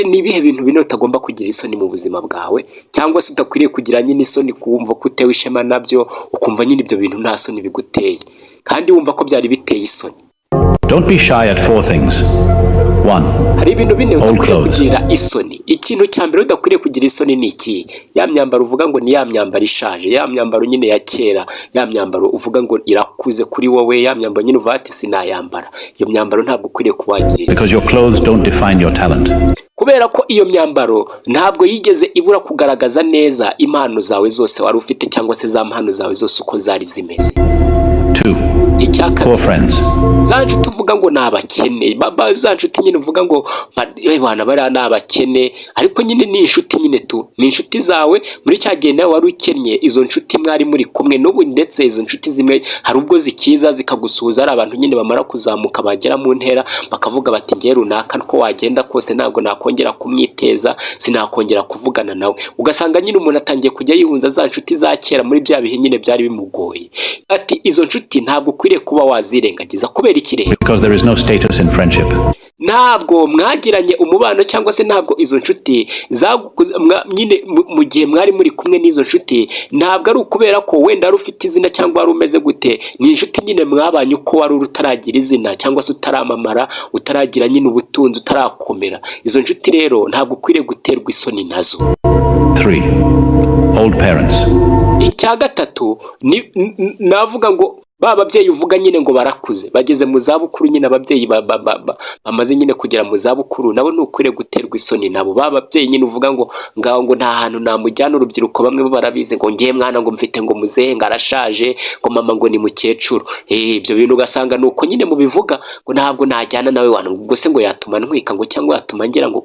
ni ibihe bintu bine utagomba kugira isoni mu buzima bwawe, cyangwa se udakwiriye kugira nyine isoni kumva ko utewe ishema nabyo, ukumva nyine ibyo bintu nta soni biguteye kandi wumva ko byari biteye isoni. Don't be shy at 4 things. 1. Hari ibintu bine udakwiriye kugira isoni. Ikintu cya mbere udakwiriye kugira isoni ni iki? Ya myambaro uvuga ngo ni ya myambaro ishaje, ya myambaro nyine ya kera, ya myambaro uvuga ngo irakuze kuri wowe, ya myambaro nyine uvuga ati sinayambara. Iyo myambaro ntabwo ukwiriye kuwagirira. Because your clothes don't define your talent. Kubera ko iyo myambaro ntabwo yigeze ibura kugaragaza neza impano zawe zose wari ufite, cyangwa se za mpano zawe zose uko zari zimeze. 2. Poor friends. Za nshuti uvuga ngo ni abakene, za nshuti nyine uvuga ngo bana bari ni abakene, ariko nyine ni inshuti nyine tu, ni inshuti zawe muri cya gihe nawe wari ukennye. Izo nshuti mwari muri kumwe n'ubu, ndetse izo nshuti zimwe hari ubwo zikiza zikagusuhuza. Ari abantu nyine bamara kuzamuka bagera mu ntera bakavuga bati ngiye runaka ko wagenda kose ntabwo nakongera kumwiteza, sinakongera kuvugana nawe. Ugasanga nyine umuntu atangiye kujya yihunza za nshuti za kera muri bya bihe nyine byari bimugoye. Ati izo nshuti ntabwo ukwiriye kuba wazirengagiza. Kubera iki rero? Because there is no status in friendship. Ntabwo mwagiranye umubano, cyangwa se ntabwo izo nshuti nyine mu gihe mwari muri kumwe n'izo nshuti, ntabwo ari ukubera ko wenda ari ufite izina cyangwa ari umeze gute. Ni inshuti nyine mwabanye uko wari utaragira izina, cyangwa se utaramamara, utaragira nyine ubutunzi, utarakomera. Izo nshuti rero ntabwo ukwiriye guterwa isoni nazo. 3. Old parents. Icya gatatu navuga ngo bababyeyi uvuga nyine ngo barakuze, bageze mu zabukuru, nyine ababyeyi bamaze nyine kugera mu zabukuru, nabo ntukwiriye guterwa isoni nabo. Bababyeyi nyine uvuga ngo ngaho ngo nta hantu namujyana. Urubyiruko bamwe barabizi ngo ngiye mwana ngo mfite ngo muzehe ngo arashaje, ngo mama ngo ni mukecuru. Ibyo bintu ugasanga nuko nyine mubivuga ngo ntabwo najyana nawe wana, ubwo se ngo yatuma ntwika ngo cyangwa yatuma ngira ngo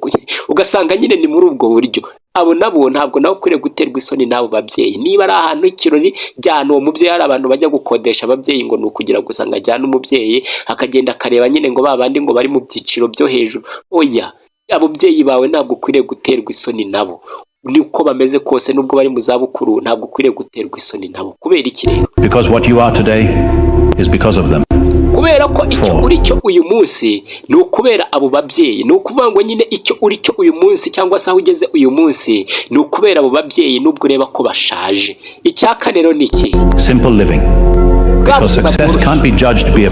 ugasanga nyine ni muri ubwo buryo. Abo nabo ntabwo nawe ukwiriye guterwa isoni n'abo babyeyi. Niba ari ahantu ikirori jyana uwo mubyeyi. Hari abantu bajya gukodesha ababyeyi ngo ni ukugira gusa ngo ajyane umubyeyi akagenda akareba nyine ngo babandi ngo bari mu byiciro byo hejuru. Oya, ababyeyi bawe ntabwo ukwiriye guterwa isoni nabo. Niko bameze kose nubwo bari mu zabukuru, ntabwo ukwiriye guterwa isoni nabo. Kubera iki rero? Because what you are today is because of them. Kubera ko icyo uri cyo uyu munsi ni ukubera abo babyeyi. Ni ukuvuga ngo nyine icyo uri cyo uyu munsi, cyangwa se aho ugeze uyu munsi, ni ukubera abo babyeyi nubwo ureba ko bashaje. Icya kane rero ni iki? Simple living. Because success can't be judged by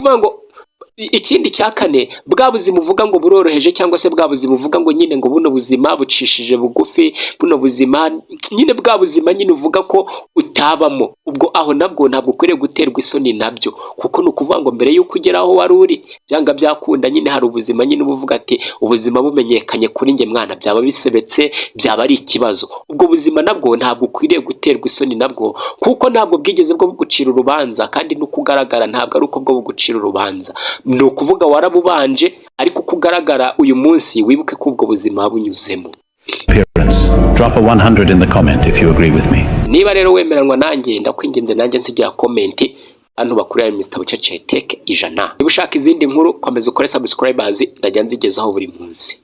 ikindi cya kane, bwa buzima uvuga ngo buroroheje, cyangwa se bwa buzima uvuga ngo nyine ngo buno buzima bucishije bugufi, buno buzima nyine bwa buzima nyine uvuga ko utabamo, ubwo aho nabwo ntabwo ukwiriye guterwa isoni nabyo. Kuko ni ukuvuga ngo mbere y'uko ugera aho wari uri, byanga byakunda nyine hari ubuzima nyine uvuga ati ubuzima bumenyekanye kuri njye mwana byaba bisebetse, byaba ari ikibazo. Ubwo buzima nabwo ntabwo ukwiriye guterwa isoni nabwo, kuko ntabwo bwigeze bwo bugucira urubanza, kandi no kugaragara ntabwo ari uko bwo bugucira urubanza. Ni ukuvuga warabubanje, ariko kugaragara uyu munsi wibuke ko ubwo buzima bunyuzemo. Drop a 100 in the comment if you agree with me. Niba rero wemeranwa nanjye, ndakwinginze nanjye nsigira comment hano bakurira Mr. Bucece Tech 100. Niba ushaka izindi nkuru komeza ukore subscribers, ndajya nzigezaho buri munsi.